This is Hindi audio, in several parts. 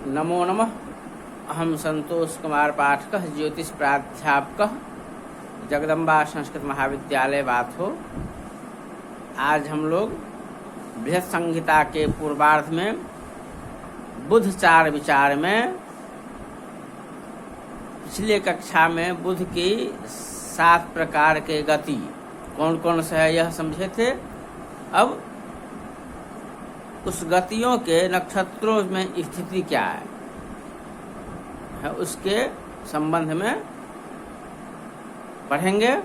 नमो नमः। अहम संतोष कुमार पाठक, ज्योतिष प्राध्यापक, जगदम्बा संस्कृत महाविद्यालय बाथो। आज हम लोग बृहत संहिता के पूर्वार्ध में बुध चार विचार में पिछले कक्षा में बुध की 7 प्रकार के गति कौन कौन से है यह समझे थे। अब उस गतियों के नक्षत्रों में स्थिति क्या है उसके संबंध में पढ़ेंगे।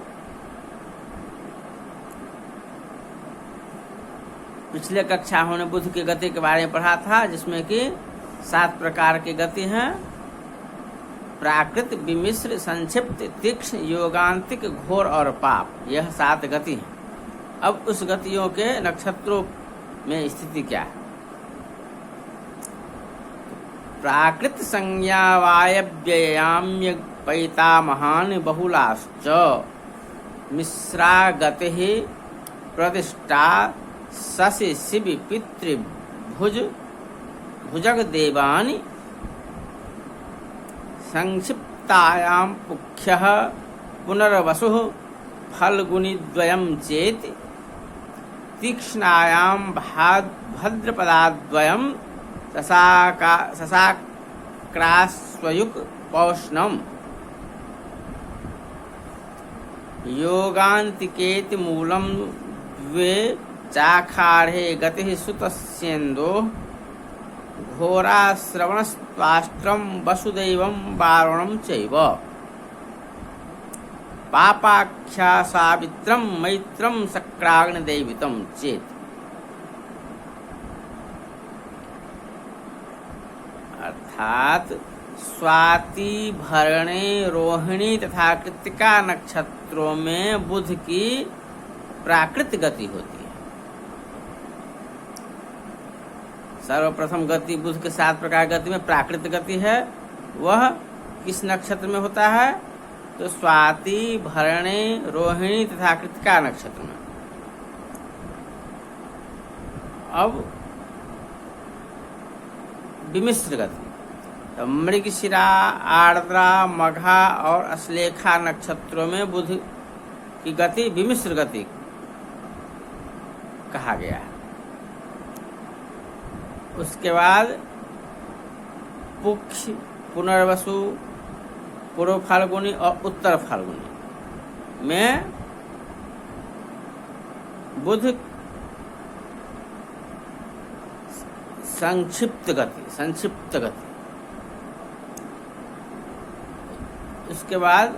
पिछले कक्षा हमने बुध की गति के बारे में पढ़ा था, जिसमें कि 7 प्रकार की गति हैं: प्राकृत, विमिश्र, संक्षिप्त, तीक्ष्ण, योगांतिक, घोर और पाप। यह 7 गति हैं। अब उस गतियों के नक्षत्रों में स्थिति क्या है। प्राकृत संज्ञा वायव्याम्य पैतामहान बहुलाश्च मिश्रा गतिः प्रतिष्ठा शशि शिव पितृभुज भुजग देवानि संक्षिप्तायां पुख्यः पुनर्वसुः फल्गुनिद्वयं चेति तीक्ष्णायां भद्रपदाद्वयं सशाक्रास्वयुक् पौष्णम् योगान्तिकेति मूलं द्वे चाखारे गतिः सुतस्येन्दोः घोराश्रवणस्त्वाष्ट्रं वसुदैवं वारुणं चैव पापाख्या सावित्रं मैत्रं शक्राग्निदैवितं चेत्। अर्थात स्वाति, भरणी, रोहिणी तथा कृत्तिका नक्षत्रों में बुध की प्राकृत गति होती है। सर्वप्रथम गति बुध के 7 प्रकार गति में प्राकृत गति है। वह किस नक्षत्र में होता है? तो स्वाति, भरणी, रोहिणी तथा कृत्तिका नक्षत्र में। अब विमिश्र गति, तो मृगशिरा, आर्द्रा, मघा और अश्लेखा नक्षत्रों में बुध की गति विमिश्र गति कहा गया है। उसके बाद पुक्ष, पुनर्वसु, पूर्व फाल्गुनी और उत्तर फाल्गुनी में बुध संक्षिप्त गति। उसके बाद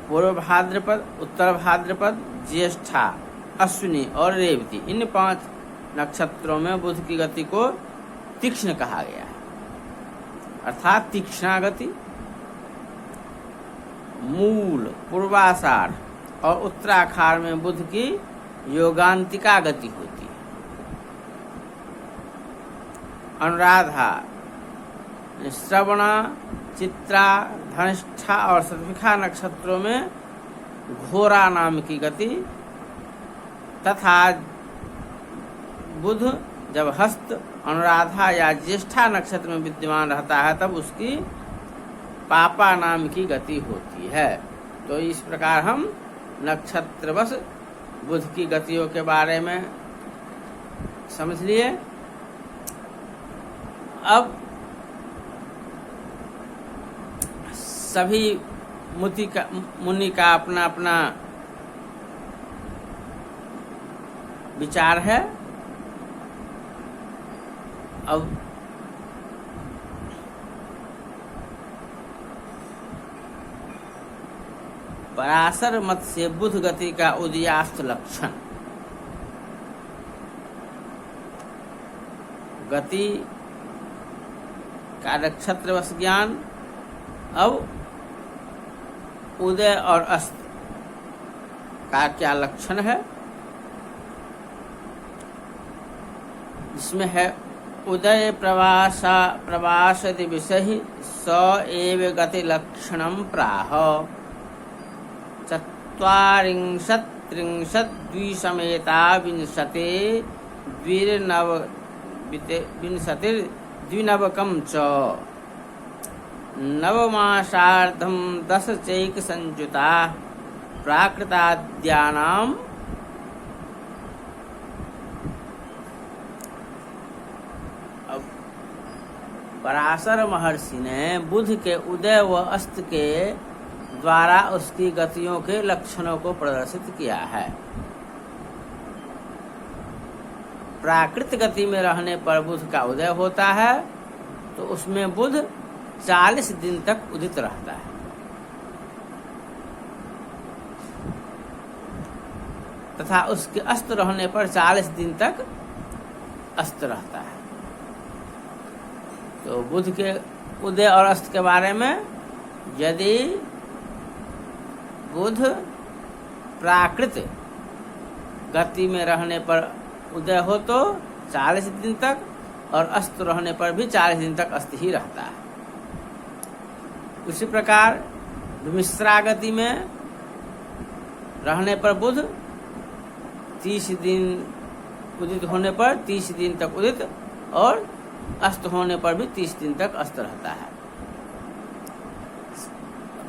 पूर्व भाद्रपद, उत्तर भाद्रपद, ज्येष्ठा, अश्विनी और रेवती, इन 5 नक्षत्रों में बुध की गति को तीक्ष्ण कहा गया है, अर्थात तीक्ष्णा गति। मूल, पूर्वाषाढ़ और उत्तराखार में बुध की योगांतिका गति होती है। अनुराधा, श्रवणा, चित्रा, धनिष्ठा और शतभिखा नक्षत्रों में घोरा नाम की गति तथा बुध जब हस्त, अनुराधा या ज्येष्ठा नक्षत्र में विद्यमान रहता है तब उसकी पापा नाम की गति होती है। तो इस प्रकार हम नक्षत्रवश बुध की गतियों के बारे में समझ लिए। अब सभी मुनि का अपना अपना विचार है। अब पराशर मत से बुध गति का उदयास्त लक्षण, गति का नक्षत्रवश ज्ञान। अब उदय और अस्त का क्या लक्षण है, जिसमें है उदय प्रवासति विषहि स एव गति लक्षणं प्राह 40 द्विसमेता विंशते द्विर्नव विंशतिर् द्विनवकं च नवमासार्धं 10 चैकसंयुता प्राकृताद्यानाम् पराशर महर्षि ने बुध के उदय व अस्त के द्वारा उसकी गतियों के लक्षणों को प्रदर्शित किया है। प्राकृत गति में रहने पर बुध का उदय होता है तो उसमें बुध 40 दिन तक उदित रहता है। तथा उसके अस्त रहने पर 40 दिन तक अस्त रहता है। तो बुध के उदय और अस्त के बारे में, यदि बुध प्राकृत गति में रहने पर उदय हो तो 40 दिन तक, और अस्त रहने पर भी 40 दिन तक अस्त ही रहता है। उसी प्रकार मिश्रा गति में रहने पर बुध 30 दिन उदित होने पर 30 दिन तक उदित, और अस्त होने पर भी 30 दिन तक अस्त रहता है।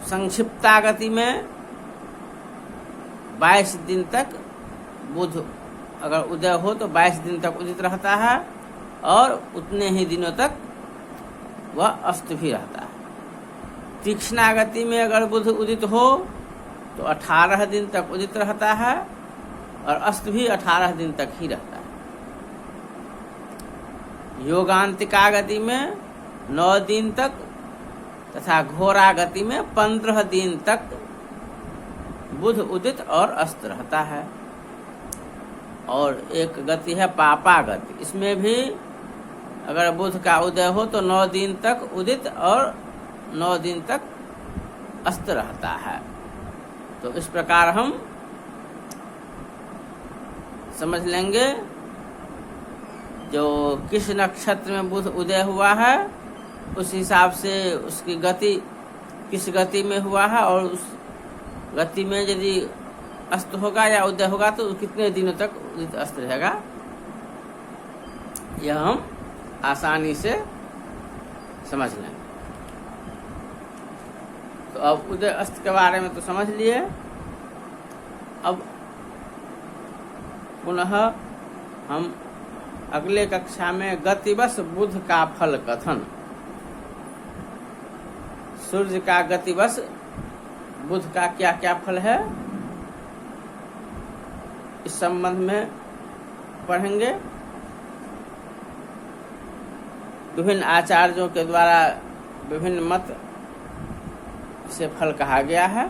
संक्षिप्ता गति में 22 दिन तक बुध अगर उदय हो तो 22 दिन तक उदित रहता है, और उतने ही दिनों तक वह अस्त भी रहता है। तीक्ष्णा गति में अगर बुध उदित हो तो 18 दिन तक उदित रहता है, और अस्त भी 18 दिन तक ही रहता है। योगांतिका गति में 9 दिन तक तथा घोरा गति में 15 दिन तक बुध उदित और अस्त रहता है। और एक गति है पापा गति, इसमें भी अगर बुध का उदय हो तो 9 दिन तक उदित और 9 दिन तक अस्त रहता है। तो इस प्रकार हम समझ लेंगे जो किस नक्षत्र में बुध उदय हुआ है उस हिसाब से उसकी गति किस गति में हुआ है, और उस गति में यदि अस्त होगा या उदय होगा तो कितने दिनों तक उदित अस्त रहेगा, यह हम आसानी से समझ लेंगे। तो अब उदय अस्त के बारे में तो समझ लिए। अब पुनः हम अगले कक्षा में गतिवश बुध का फल कथन, सूर्य का गतिवश बुध का क्या क्या फल है, इस संबंध में पढ़ेंगे। विभिन्न आचार्यों के द्वारा विभिन्न मत से फल कहा गया है।